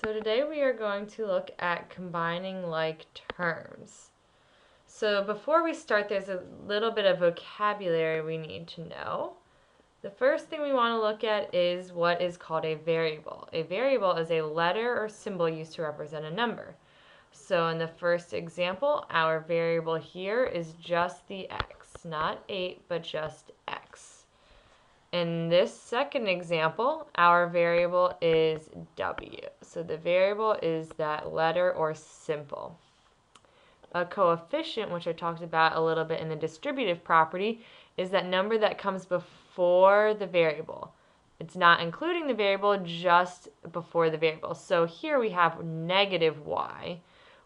So today we are going to look at combining like terms. So before we start, there's a little bit of vocabulary we need to know. The first thing we want to look at is what is called a variable. A variable is a letter or symbol used to represent a number. So in the first example, our variable here is just the x, not 8, but just x. In this second example, our variable is w. So the variable is that letter or symbol. A coefficient, which I talked about a little bit in the distributive property, is that number that comes before the variable. It's not including the variable, just before the variable. So here we have negative y.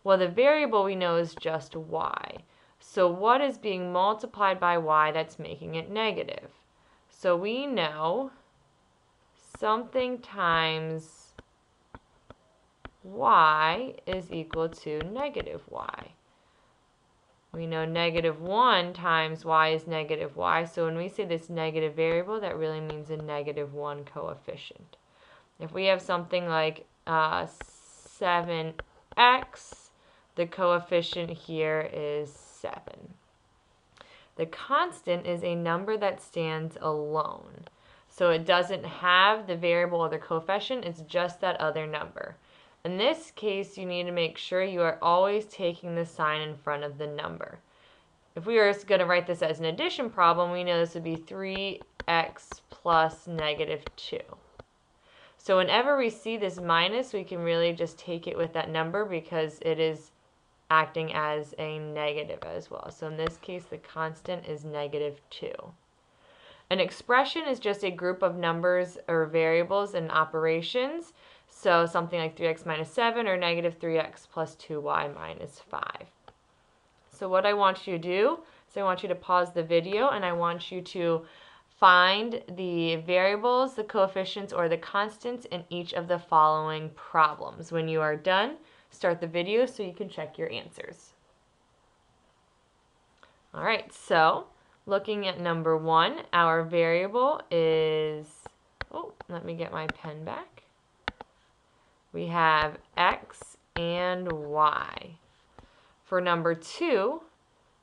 Well, the variable we know is just y. So what is being multiplied by y that's making it negative? So we know something times y is equal to negative y. We know negative 1 times y is negative y. So when we say this negative variable, that really means a negative 1 coefficient. If we have something like 7x, the coefficient here is 7. The constant is a number that stands alone. So it doesn't have the variable or the coefficient, it's just that other number. In this case, you need to make sure you are always taking the sign in front of the number. If we were going to write this as an addition problem, we know this would be 3x plus negative 2. So whenever we see this minus, we can really just take it with that number because it is acting as a negative as well. So in this case, the constant is negative 2. An expression is just a group of numbers or variables and operations. So something like 3x minus 7 or negative 3x plus 2y minus 5. So what I want you to do is I want you to pause the video and I want you to find the variables, the coefficients, or the constants in each of the following problems. When you are done, start the video so you can check your answers. All right, so looking at number 1, our variable is, let me get my pen back. We have x and y. For number 2,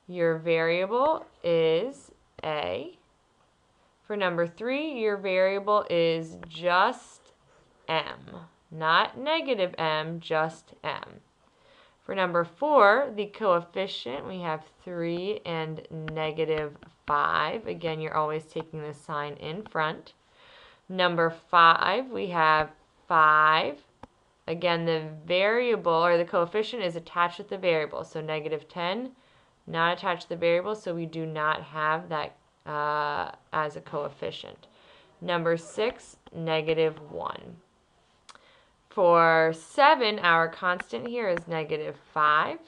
your variable is a. For number 3, your variable is just m. Not negative m, just m. For number 4, the coefficient, we have 3 and negative 5. Again, you're always taking the sign in front. Number 5, we have 5. Again, the variable or the coefficient is attached with the variable. So negative 10, not attached to the variable, so we do not have that as a coefficient. Number 6, negative 1. For 7, our constant here is negative 5.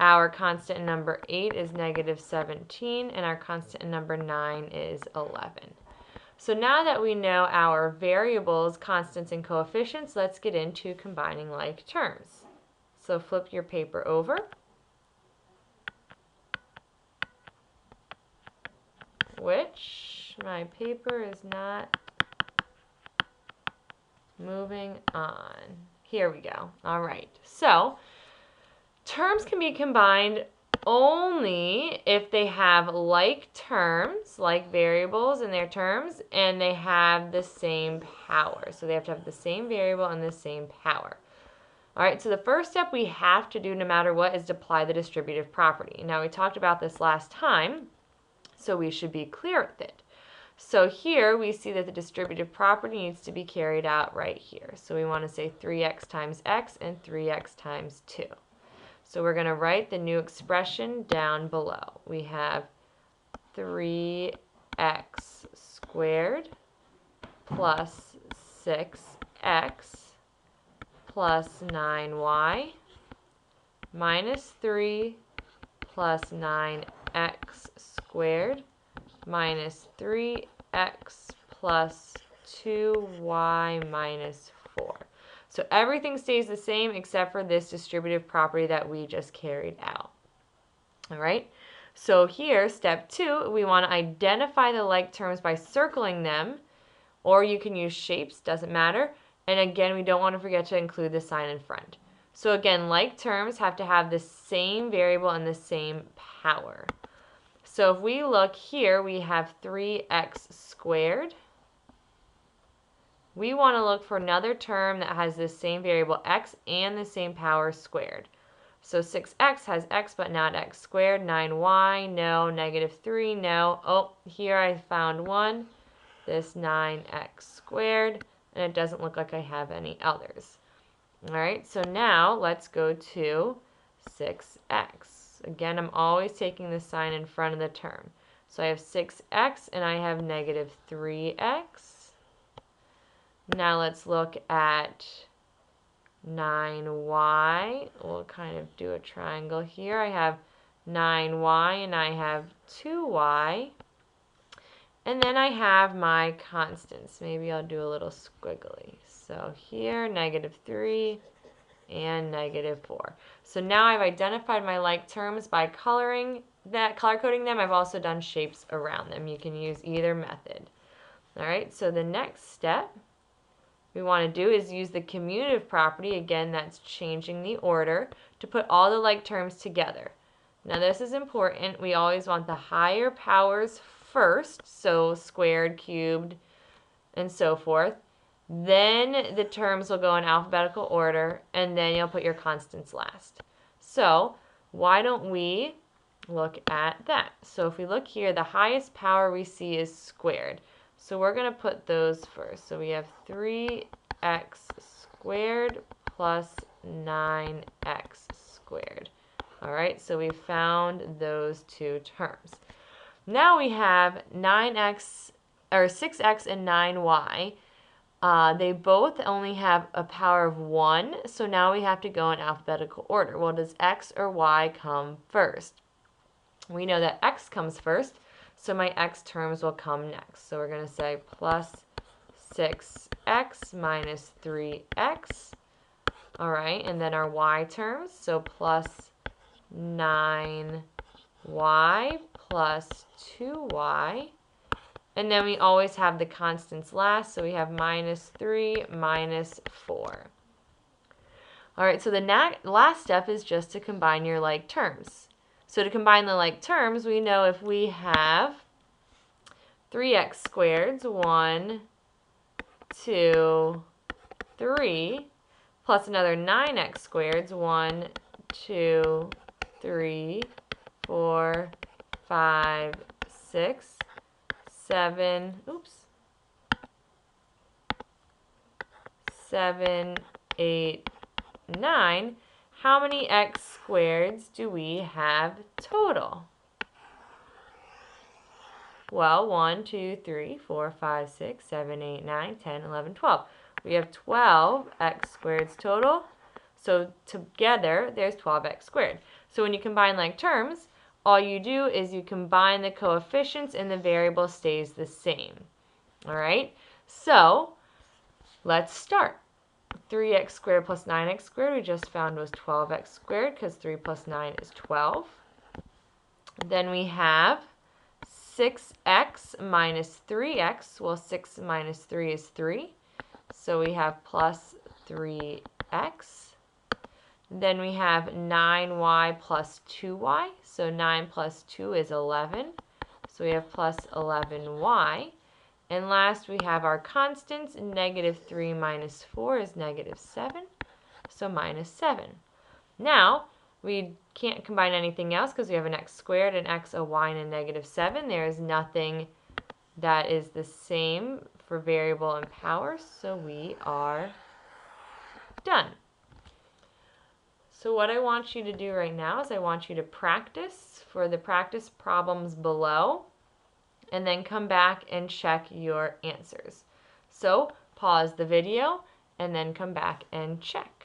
Our constant in number 8 is negative 17, and our constant in number 9 is 11. So now that we know our variables, constants, and coefficients, let's get into combining like terms. So flip your paper over. Which my paper is not moving on. Here we go. All right. So terms can be combined only if they have like terms, like variables in their terms, and they have the same power. So they have to have the same variable and the same power. All right, so the first step we have to do no matter what is to apply the distributive property. Now we talked about this last time, so we should be clear with it. So here we see that the distributive property needs to be carried out right here. So we want to say 3x times x and 3x times 2. So we're going to write the new expression down below. We have 3x squared plus 6x plus 9y minus 3 plus 9x squared minus 3x plus 2y minus 4. So everything stays the same except for this distributive property that we just carried out. All right, so here, step 2, we want to identify the like terms by circling them, or you can use shapes, doesn't matter, And again, we don't want to forget to include the sign in front. So again, like terms have to have the same variable and the same power. So if we look here, we have 3x squared. We want to look for another term that has the same variable x and the same power squared. So 6x has x but not x squared. 9y, no. -3, no. Oh, here I found one. This 9x squared. And it doesn't look like I have any others. All right, so now let's go to 6x. Again, I'm always taking the sign in front of the term. So I have 6x and I have -3x. Now let's look at 9y. We'll kind of do a triangle here. I have 9y and I have 2y. And then I have my constants. Maybe I'll do a little squiggly. So here, -3 and -4. So now I've identified my like terms by color coding them. I've also done shapes around them. You can use either method. All right, so the next step we want to do is use the commutative property. Again, that's changing the order to put all the like terms together. Now this is important. We always want the higher powers first, so squared, cubed, and so forth. Then the terms will go in alphabetical order, and then you'll put your constants last. So why don't we look at that? So if we look here, the highest power we see is squared. So we're going to put those first. So we have 3x squared plus 9x squared. All right, so we found those two terms. Now we have 6x and 9y. They both only have a power of 1, so now we have to go in alphabetical order. Well, does x or y come first? We know that x comes first, so my x terms will come next. So we're going to say plus 6x minus 3x. All right, and then our y terms, so plus 9y plus 2y. And then we always have the constants last, so we have -3 minus 4. All right, so the last step is just to combine your like terms. So to combine the like terms, we know if we have 3x squareds, 1, 2, 3, plus another 9x squareds, 1, 2, 3, 4, 5, 6, 7, 7, 8, 9. How many x squareds do we have total? Well, 1, 2, 3, 4, 5, 6, 7, 8, 9, 10, 11, 12. We have 12 x squareds total. So together, there's 12x squared. So when you combine like terms, all you do is you combine the coefficients and the variable stays the same. All right? So let's start. 3x squared plus 9x squared we just found was 12x squared because 3 plus 9 is 12. Then we have 6x minus 3x. Well, 6 minus 3 is 3. So we have plus 3x. Then we have 9y plus 2y. So 9 plus 2 is 11. So we have plus 11y. And last we have our constants. -3 minus 4 is -7. So -7. Now, we can't combine anything else because we have an x squared, an x, a y, and a -7. There is nothing that is the same for variable and power. So we are done. So what I want you to do right now is I want you to practice for the practice problems below and then come back and check your answers. So pause the video and then come back and check.